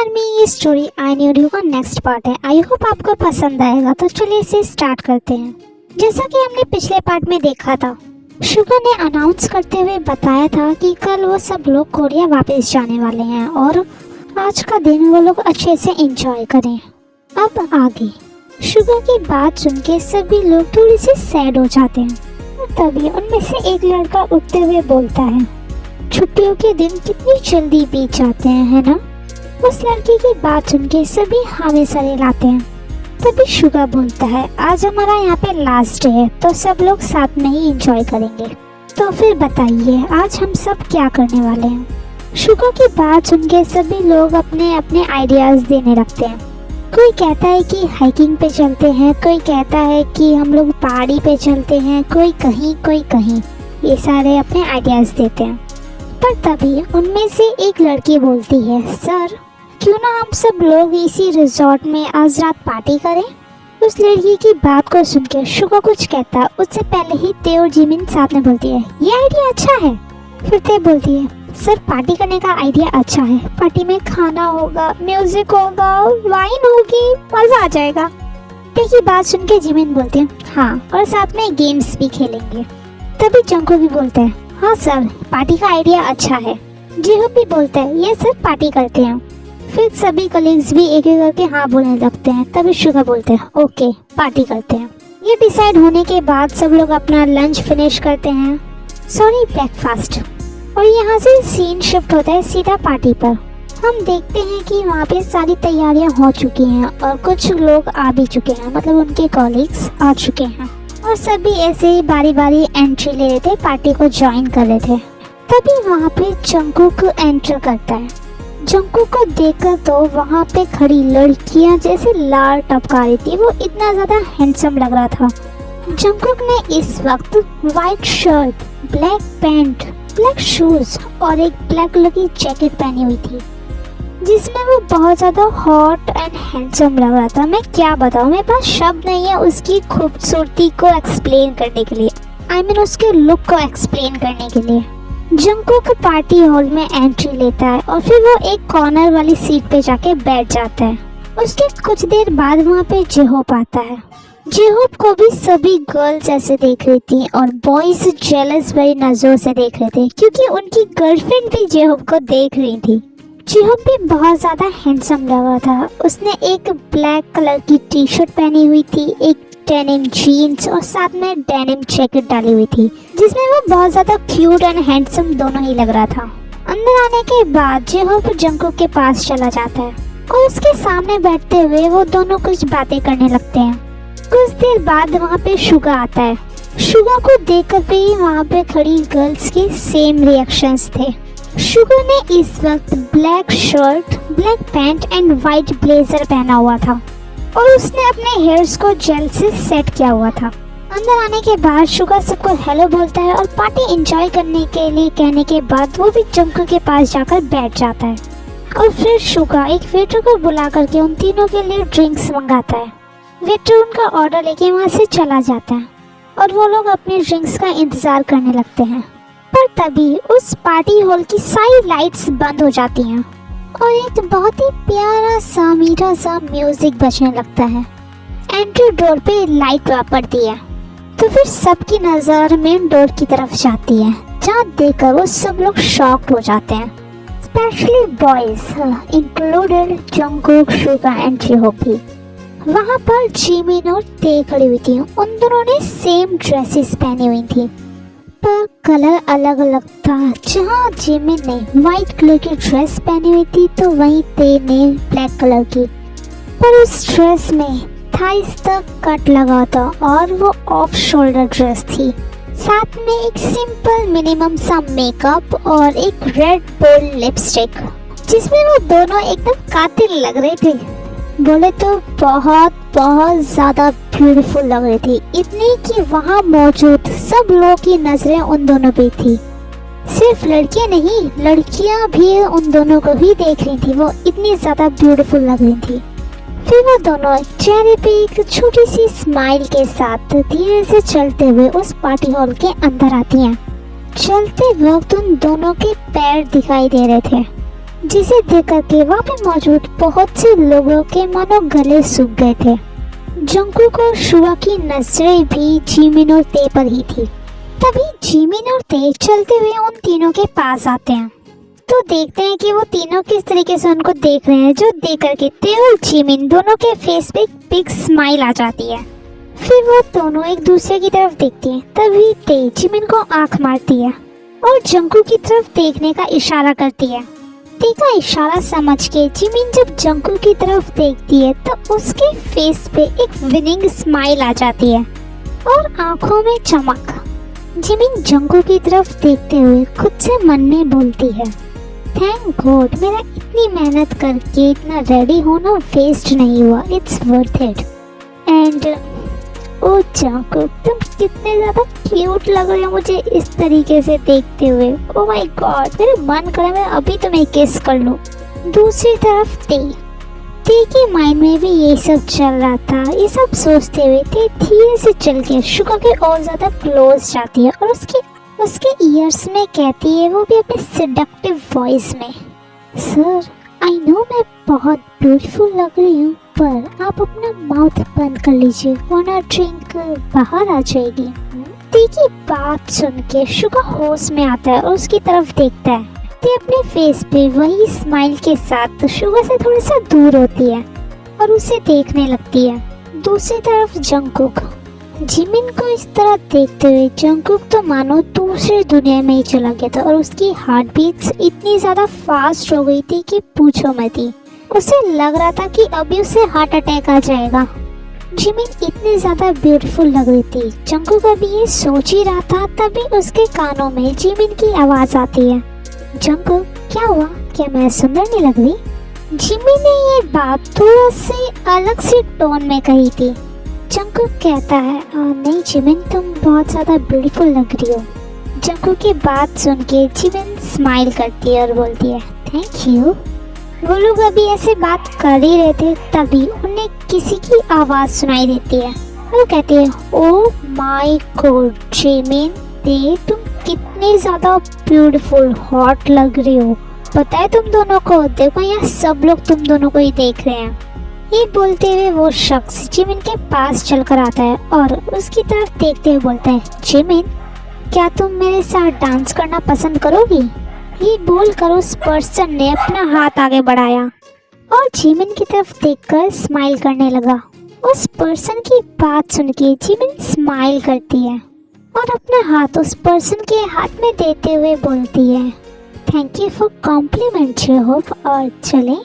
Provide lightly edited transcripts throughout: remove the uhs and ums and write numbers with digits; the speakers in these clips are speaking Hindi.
आर्मी ये स्टोरी आई न्यू यू का नेक्स्ट पार्ट है। आई होप आपको पसंद आएगा। तो चलिए इसे स्टार्ट करते हैं। जैसा कि हमने पिछले पार्ट में देखा था, शुगा ने अनाउंस करते हुए बताया था कि कल वो सब लोग कोरिया वापस जाने वाले हैं और आज का दिन वो लोग अच्छे से एंजॉय करें। अब आगे शुगा की बात सुन के सभी लोग थोड़ी सी सैड हो जाते हैं और तभी उनमें से एक लड़का उठते हुए बोलता है, छुट्टियों के दिन कितनी जल्दी बीत जाते हैं, है ना। उस लड़की की बात सुन के सभी हमें सरे लाते हैं। तभी शुगा बोलता है, आज हमारा यहाँ पे लास्ट डे है तो सब लोग साथ में ही एंजॉय करेंगे। तो फिर बताइए आज हम सब क्या करने वाले हैं। शुगा की बात सुन के सभी लोग अपने अपने आइडियाज देने लगते हैं। कोई कहता है कि हाइकिंग पे चलते हैं, कोई कहता है कि हम लोग पहाड़ी पे चलते हैं, कोई कहीं। ये सारे अपने आइडियाज देते हैं। पर तभी उनमें से एक लड़की बोलती है, सर क्यों ना हम सब लोग इसी रिजॉर्ट में आज रात पार्टी करें। उस लड़की की बात को सुनकर शुगा कुछ कहता उससे पहले ही ते और जिमिन साथ में बोलती है, ये आइडिया अच्छा है। फिर ते बोलती है, सर पार्टी करने का आइडिया अच्छा है। पार्टी में खाना होगा, म्यूजिक होगा, वाइन होगी, मजा आ जाएगा। ते की बात सुन के जिमिन बोलते हैं, हाँ और साथ में गेम्स भी खेलेंगे। तभी जंको भी बोलते हैं, हाँ सर पार्टी का आइडिया अच्छा है। जिहो भी बोलता है, ये सर पार्टी करते हैं। फिर सभी कलीग्स भी एक एक करके हाँ बोलने लगते हैं। तभी शुगा बोलते हैं, ओके पार्टी करते हैं। ये डिसाइड होने के बाद सब लोग अपना लंच फिनिश करते हैं, सॉरी ब्रेकफास्ट। और यहाँ से सीन शिफ्ट होता है सीधा पार्टी पर। हम देखते हैं कि वहाँ पे सारी तैयारियाँ हो चुकी हैं और कुछ लोग आ भी चुके हैं, मतलब उनके कॉलीग्स आ चुके हैं और सभी ऐसे ही बारी बारी एंट्री ले रहे थे, पार्टी को ज्वाइन कर रहे थे। तभी वहाँ पे जंकुक एंटर करता है। जंकुक को देखकर तो वहाँ पे खड़ी लड़कियाँ जैसे लार टपका रही थी, वो इतना ज़्यादा हैंडसम लग रहा था। जंकुक ने इस वक्त white shirt, black pant, black shoes और एक ब्लैक कलर की जैकेट पहनी हुई थी, जिसमें वो बहुत ज़्यादा हॉट एंड हैंडसम लग रहा था। मैं क्या बताऊँ, मेरे पास शब्द नहीं है उसकी खूबसूरती को एक्सप्लेन करने के लिए, I mean उसके लुक को एक्सप्लेन करने के लिए। जंकुक पार्टी हॉल में एंट्री लेता है और फिर वो एक कॉर्नर वाली सीट पे जाके बैठ जाता है। उसके कुछ देर बाद वहाँ पे जेहोप आता है। जेहोप को भी सभी गर्ल्स ऐसे देख रही थी और बॉयज जेलस भरी नजरों से देख रहे थे, क्योंकि उनकी गर्लफ्रेंड भी जेहोप को देख रही थी। जेहोप भी बहुत ज्यादा हैंडसम लग रहा था। उसने एक ब्लैक कलर की टी शर्ट पहनी हुई थी, एक डेनिम जीन्स और साथ में डेनिम जैकेट डाली हुई थी, जिसमें वो बहुत ज्यादा क्यूट एंड हैंडसम दोनों ही लग रहा था। अंदर आने के बाद जेहोप जंकुक के पास चला जाता है और उसके सामने बैठते हुए वो दोनों कुछ बातें करने लगते हैं। कुछ देर बाद वहाँ पे शुगा आता है। शुगा को देखकर भी वहाँ पे खड़ी गर्ल्स के सेम रिएक्शंस थे। शुगा ने इस वक्त black shirt, black pant and white blazer पहना हुआ था और उसने अपने हेयर्स को जेल से सेट किया हुआ था। अंदर आने के बाद शुगा सबको हेलो बोलता है और पार्टी एंजॉय करने के लिए कहने के बाद वो भी जंकुक के पास जाकर बैठ जाता है। और फिर शुगा एक वेटर को बुला करके उन तीनों के लिए ड्रिंक्स मंगाता है। वेटर उनका ऑर्डर लेके वहाँ से चला जाता है और वो लोग अपने ड्रिंक्स का इंतजार करने लगते हैं। पर तभी उस पार्टी हॉल की सारी लाइट्स बंद हो जाती हैं और एक बहुत ही प्यारा सा मीठा सा म्यूजिक बजने लगता है। एंट्री डोर पे लाइट पड़ती है तो फिर सबकी नजर मेन डोर की तरफ जाती है, जहाँ देखकर वो सब लोग शॉक्ड हो जाते हैं, specially boys included Jungkook, Suga and J Hope भी। वहाँ पर जिमिन और ते खड़ी हुई थी। उन दोनों ने सेम ड्रेसेस पहनी हुई थी पर कलर अलग अलग था। जहाँ जिमिन ने व्हाइट कलर की ड्रेस पहनी हुई थी तो वहीं ते ने ब्लैक कलर की, पर उस ड्रेस में थाइस तक कट लगा था और वो ऑफ शोल्डर ड्रेस थी। साथ में एक सिंपल मिनिमम सा मेकअप और एक रेड बोल्ड लिपस्टिक, जिसमें वो दोनों एकदम कातिल लग रहे थे। बोले तो बहुत बहुत ज़्यादा ब्यूटीफुल लग रही थी, इतनी कि वहाँ मौजूद सब लोगों की नज़रें उन दोनों पे थी। सिर्फ लड़कियाँ नहीं, लड़कियाँ भी उन दोनों को ही देख रही थी, वो इतनी ज़्यादा ब्यूटीफुल लग रही थी। फिर वो दोनों चेहरे पे एक छोटी सी स्माइल के साथ धीरे से चलते हुए उस पार्टी हॉल के अंदर आती हैं। चलते वक्त उन दोनों के पैर दिखाई दे रहे थे। जिसे देख करके वहाँ पे मौजूद बहुत से लोगों के मानो गले सूख गए थे। जंगकुक और शुआ की नजरें भी जिमिन और ते पर ही थी। तभी जिमिन और ते चलते हुए उन तीनों के पास आते हैं तो देखते हैं कि वो तीनों किस तरीके से उनको देख रहे हैं, जो देख करके ते और जिमिन दोनों के फेस पे एक बिग स्माइल आ जाती है। फिर वो दोनों एक दूसरे की तरफ देखती हैं। तभी ते जिमिन को आंख मारती है और जंगकुक की तरफ देखने का इशारा करती है। ते का इशारा समझ के जिमिन जब जंगकुक की तरफ देखती है तो उसके फेस पे एक विनिंग स्माइल आ जाती है और आंखों में चमक। जिमिन जंगकुक की तरफ देखते हुए खुद से मन में बोलती है, थैंक गॉड मेरा इतनी मेहनत करके इतना रेडी होना वेस्ट नहीं हुआ, इट्स वर्थ इट। एंड ओ जंगकुक तुम कितने ज़्यादा क्यूट लग रहे हो मुझे इस तरीके से देखते हुए। ओ माय गॉड मेरा मन कर रहा है मैं अभी तुम्हें किस कर लूँ। दूसरी तरफ ते के माइंड में भी ये सब चल रहा था। ये सब सोचते हुए ते धीरे से चल के शुगा के और ज़्यादा क्लोज जाती है और उसके ईयर्स में कहती है, वो भी अपने सेडक्टिव वॉइस में, सर आई नो मैं बहुत ब्यूटीफुल लग रही हूँ पर आप अपना माउथ बंद कर लीजिए वरना ड्रिंक बाहर आ जाएगी। ते की बात सुन के शुगा होश में आता है और उसकी तरफ देखता है। ते अपने फेस पे वही स्माइल के साथ शुगा से थोड़ा सा दूर होती है और उसे देखने लगती है। दूसरी तरफ जंगकुक जिमिन को इस तरह देखते हुए जंगकुक तो मानो दूसरी दुनिया में ही चला गया था और उसकी हार्ट बीट्स इतनी ज़्यादा फास्ट हो गई थी कि पूछो मत ही। उसे लग रहा था कि अभी उसे हार्ट अटैक आ जाएगा। जिमिन इतनी ज़्यादा ब्यूटीफुल लग रही थी। जंगकुक अभी ये सोच ही रहा था तभी उसके कानों में जिमिन की आवाज़ आती है, जंगकुक क्या हुआ, क्या मैं सुंदर नहीं लग रही? जिमिन ने ये बात थोड़ा सी अलग सी टोन में कही थी। जंगकुक कहता है, नहीं जिमिन तुम बहुत ज़्यादा ब्यूटीफुल लग रही हो। जंगकुक की बात सुन के जिमिन स्माइल करती है और बोलती है, थैंक यू। वो लोग अभी ऐसे बात कर ही रहे थे तभी उन्हें किसी की आवाज़ सुनाई देती है। वो कहती है, ओ माय गॉड जिमिन ते तुम कितनी ज़्यादा ब्यूटीफुल हॉट लग रही हो। पता है तुम दोनों को, देखो यहाँ सब लोग तुम दोनों को ही देख रहे हैं। ये बोलते हुए वो शख्स जिमिन के पास चलकर आता है और उसकी तरफ देखते हुए बोलता है, जिमिन क्या तुम मेरे साथ डांस करना पसंद करोगी? ये बोलकर उस पर्सन ने अपना हाथ आगे बढ़ाया और जिमिन की तरफ देखकर स्माइल करने लगा। उस पर्सन की बात सुन के जिमिन स्माइल करती है और अपना हाथ उस पर्सन के हाथ में देते हुए बोलती है, थैंक यू फॉर कॉम्प्लीमेंट जेहोप। और चले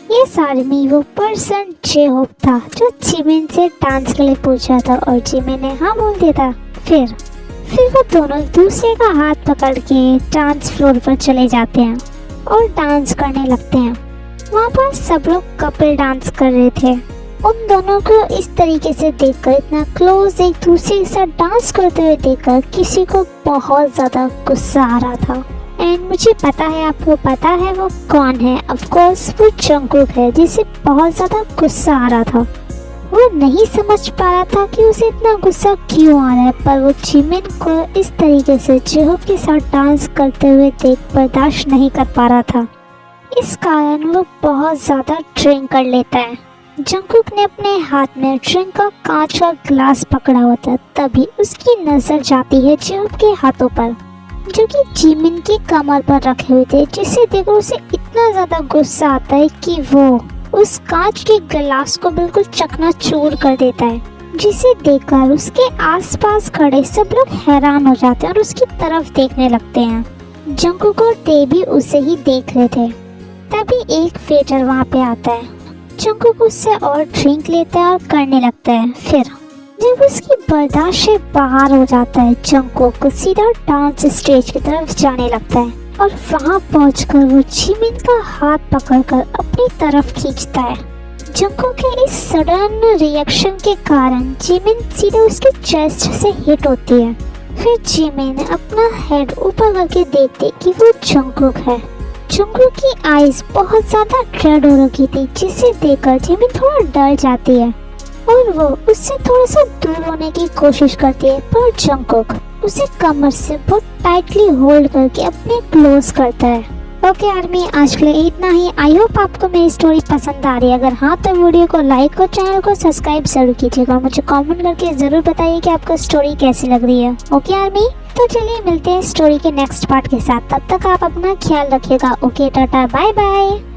ये सारमी वो पर्सन जेहोप था जो जिमिन से डांस के लिए पूछा था और जिमिन ने हाँ बोल दिया था। फिर वो दोनों एक दूसरे का हाथ पकड़ के डांस फ्लोर पर चले जाते हैं और डांस करने लगते हैं। वहाँ पर सब लोग कपल डांस कर रहे थे। उन दोनों को इस तरीके से देखकर, इतना क्लोज एक दूसरे के साथ डांस करते हुए देखकर किसी को बहुत ज़्यादा गुस्सा आ रहा था। एंड मुझे पता है, आपको पता है वो कौन है। ऑफ कोर्स वो जंगकुक है जिसे बहुत ज़्यादा गुस्सा आ रहा था। वो नहीं समझ पा रहा था कि उसे इतना गुस्सा क्यों आ रहा है, पर वो जिमिन को इस तरीके से जेहोप के साथ डांस करते हुए देख बर्दाश्त नहीं कर पा रहा था। इस कारण वो बहुत ज़्यादा ड्रिंक कर लेता है। जंगकुक ने अपने हाथ में ड्रिंक का कांच का ग्लास पकड़ा हुआ था तभी उसकी नज़र जाती है जेहोप के हाथों पर जो कि जिमिन की कमर पर रखे हुए थे, जिसे देखकर उसे इतना ज़्यादा गुस्सा आता है कि वो उस कांच के गिलास को बिल्कुल चकनाचूर कर देता है, जिसे देखकर उसके आसपास खड़े सब लोग हैरान हो जाते हैं और उसकी तरफ देखने लगते हैं। जंगकुक और ते भी उसे ही देख रहे थे। तभी एक वेटर वहाँ पे आता है। जंगकुक उससे और ड्रिंक लेता है और करने लगता है। फिर जब उसकी बर्दाश्त से बाहर हो जाता है, जंगकुक सीधा डांस स्टेज की तरफ जाने लगता है और वहाँ पहुंचकर वो जिमिन का हाथ पकड़कर अपनी तरफ खींचता है। जंगकुक के इस सडन रिएक्शन के कारण जिमिन सीधे उसके चेस्ट से हिट होती है। फिर जिमिन अपना हेड ऊपर करके देखते कि वो जंगकुक है। जंगकुक की आईज बहुत ज़्यादा रेड हो रखी थी, जिसे देखकर जिमिन थोड़ा डर जाती है और वो उससे थोड़ा सा दूर होने की कोशिश करती है, पर जंगकुक उसे कमर से बहुत टाइटली होल्ड करके अपने क्लोज करता है। ओके आर्मी, आज के लिए इतना ही। आई होप आपको मेरी स्टोरी पसंद आ रही है। अगर हाँ तो वीडियो को लाइक और चैनल को सब्सक्राइब जरूर कीजिएगा। मुझे कमेंट करके जरूर बताइए कि आपको स्टोरी कैसी लग रही है। ओके आर्मी, तो चलिए मिलते हैं स्टोरी के नेक्स्ट पार्ट के साथ। तब तक आप अपना ख्याल रखिएगा। Okay, tata, bye bye.